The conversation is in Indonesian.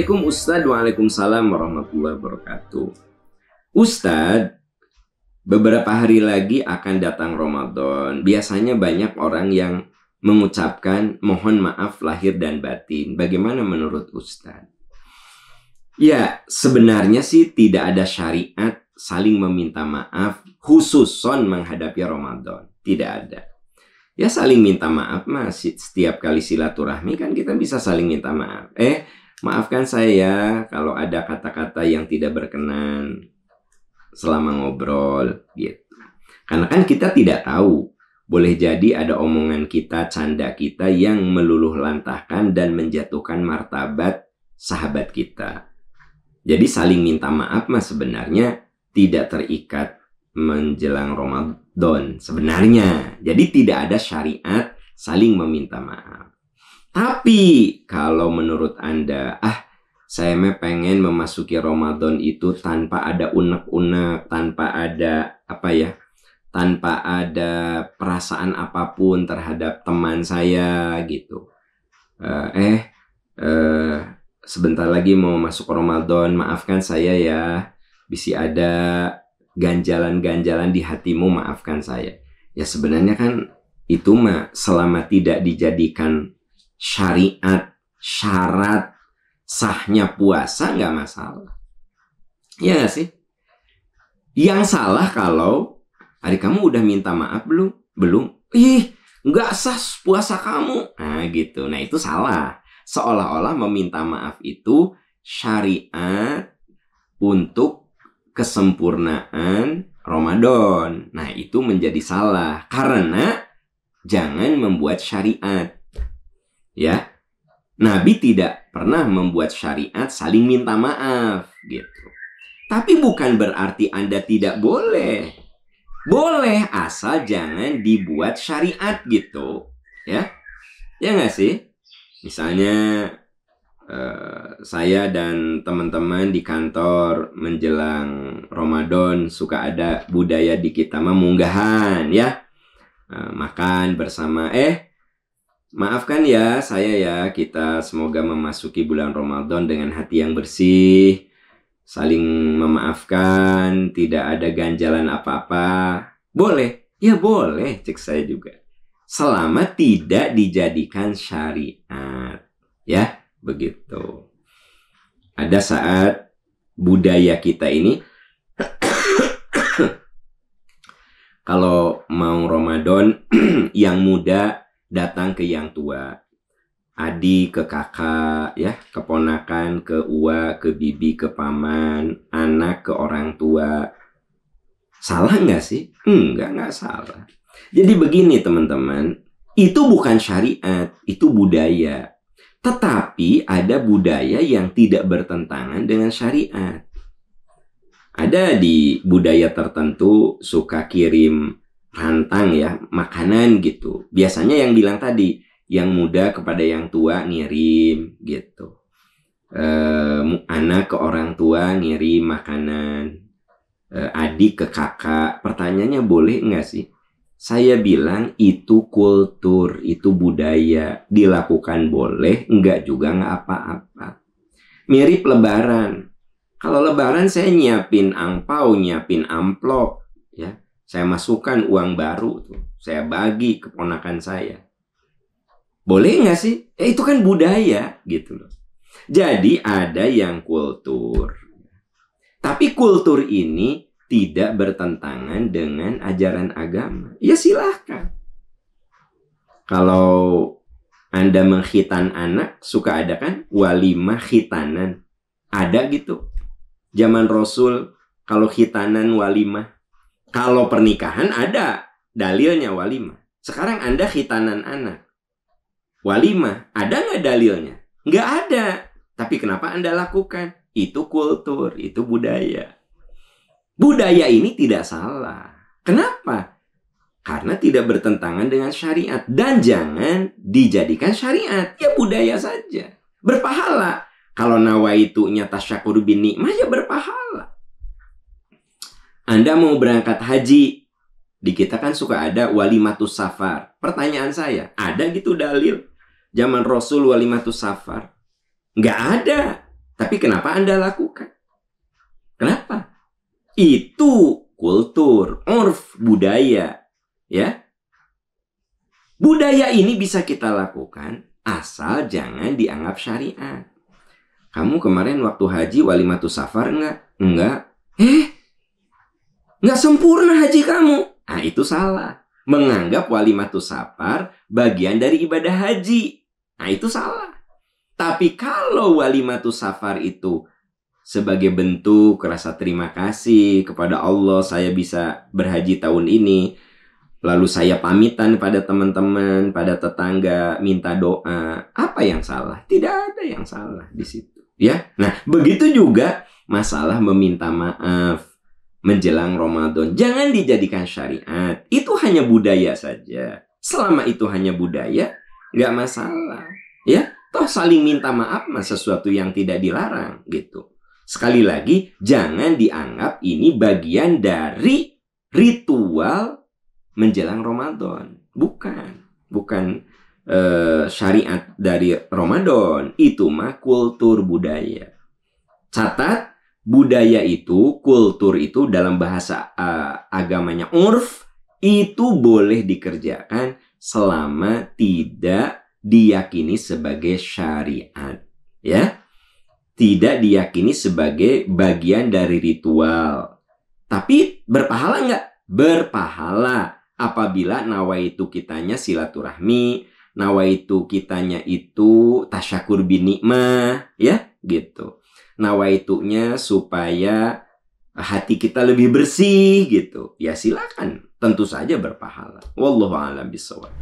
Assalamualaikum Ustadz. Waalaikumsalam warahmatullahi wabarakatuh. Ustadz, beberapa hari lagi akan datang Ramadan. Biasanya banyak orang yang mengucapkan mohon maaf lahir dan batin. Bagaimana menurut Ustadz? Ya, sebenarnya sih tidak ada syariat saling meminta maaf khususon menghadapi Ramadan. Tidak ada. Ya saling minta maaf masih setiap kali silaturahmi kan kita bisa saling minta maaf. Maafkan saya kalau ada kata-kata yang tidak berkenan selama ngobrol gitu. Karena kan kita tidak tahu. Boleh jadi ada omongan kita, canda kita yang meluluh lantahkan dan menjatuhkan martabat sahabat kita. Jadi saling minta maaf mah sebenarnya tidak terikat menjelang Ramadan sebenarnya. Jadi tidak ada syariat saling meminta maaf. Tapi kalau menurut Anda, saya pengen memasuki Ramadan itu tanpa ada unek-unek, tanpa ada tanpa ada perasaan apapun terhadap teman saya gitu. Sebentar lagi mau masuk Ramadan, maafkan saya ya. Bisa ada ganjalan-ganjalan di hatimu, maafkan saya. Ya sebenarnya kan itu mah selama tidak dijadikan syariat, syarat sahnya puasa nggak masalah. Ya nggak sih? Yang salah kalau hari kamu udah minta maaf belum? Belum. Nggak sah puasa kamu. Nah gitu. Nah itu salah. Seolah-olah meminta maaf itu syariat untuk kesempurnaan Ramadan. Nah itu menjadi salah. Karena jangan membuat syariat. Ya, Nabi tidak pernah membuat syariat saling minta maaf gitu. Tapi bukan berarti Anda tidak boleh. Boleh asal jangan dibuat syariat gitu. Ya nggak sih? Misalnya saya dan teman-teman di kantor menjelang Ramadan suka ada budaya di kita munggahan ya. Makan bersama maafkan ya saya ya, kita semoga memasuki bulan Ramadan dengan hati yang bersih, saling memaafkan, tidak ada ganjalan apa-apa. Boleh? Ya boleh, cek saya juga. Selama tidak dijadikan syariat. Ya, begitu. Ada saat budaya kita ini, kalau mau Ramadan, yang muda datang ke yang tua, adik ke kakak, ya, keponakan ke uwa, ke bibi, ke paman, anak ke orang tua. Salah nggak sih? Nggak salah. Jadi begini teman-teman, itu bukan syariat, itu budaya. Tetapi ada budaya yang tidak bertentangan dengan syariat. Ada di budaya tertentu suka kirim rantang ya, makanan gitu. Biasanya yang bilang tadi, yang muda kepada yang tua ngirim gitu. Anak ke orang tua ngirim makanan. Adik ke kakak. Pertanyaannya boleh nggak sih? Saya bilang itu kultur, itu budaya. Dilakukan boleh, enggak juga nggak apa-apa. Mirip lebaran. Kalau lebaran saya nyiapin angpau, nyiapin amplop, ya. Saya masukkan uang baru tuh. Saya bagi keponakan saya. Boleh nggak sih? Itu kan budaya gitu loh. Jadi ada yang kultur. Tapi kultur ini tidak bertentangan dengan ajaran agama. Ya silahkan. Kalau Anda mengkhitan anak, suka ada kan? Walimah khitanan. Ada gitu. Zaman Rasul, kalau khitanan walimah. Kalau pernikahan ada dalilnya walimah. Sekarang Anda khitanan anak. Walimah, ada nggak dalilnya? Nggak ada. Tapi kenapa Anda lakukan? Itu kultur, itu budaya. Budaya ini tidak salah. Kenapa? Karena tidak bertentangan dengan syariat. Dan jangan dijadikan syariat. Ya budaya saja. Berpahala. Kalau nawaitunya tasyakur bin nikmah, ya berpahala. Anda mau berangkat haji, di kita kan suka ada walimatus safar. Pertanyaan saya, ada gitu dalil zaman Rasul walimatus safar? Nggak ada. Tapi kenapa Anda lakukan? Kenapa? Itu kultur, urf, budaya. Ya. Budaya ini bisa kita lakukan asal jangan dianggap syariat. Kamu kemarin waktu haji walimatus safar enggak? Enggak. Enggak sempurna haji kamu. Nah, itu salah. Menganggap walimatus safar bagian dari ibadah haji. Nah, itu salah. Tapi kalau walimatus safar itu sebagai bentuk rasa terima kasih kepada Allah, saya bisa berhaji tahun ini, lalu saya pamitan pada teman-teman, pada tetangga, minta doa. Apa yang salah? Tidak ada yang salah di situ. Ya, nah begitu juga masalah meminta maaf menjelang Ramadan. Jangan dijadikan syariat. Itu hanya budaya saja. Selama itu hanya budaya, nggak masalah. Ya, toh saling minta maaf mah sesuatu yang tidak dilarang gitu. Sekali lagi, jangan dianggap ini bagian dari ritual menjelang Ramadan. Bukan syariat dari Ramadan. Itu mah kultur budaya. Catat, budaya itu, kultur itu dalam bahasa agamanya urf, itu boleh dikerjakan selama tidak diyakini sebagai syariat. Ya, tidak diyakini sebagai bagian dari ritual. Tapi berpahala nggak? Berpahala. Apabila nawaitu kitanya silaturahmi, nawaitu kitanya itu tasyakur binikmah, ya gitu. Nawaitunya supaya hati kita lebih bersih gitu. Ya silakan, tentu saja berpahala. Wallahu a'lam bishawab.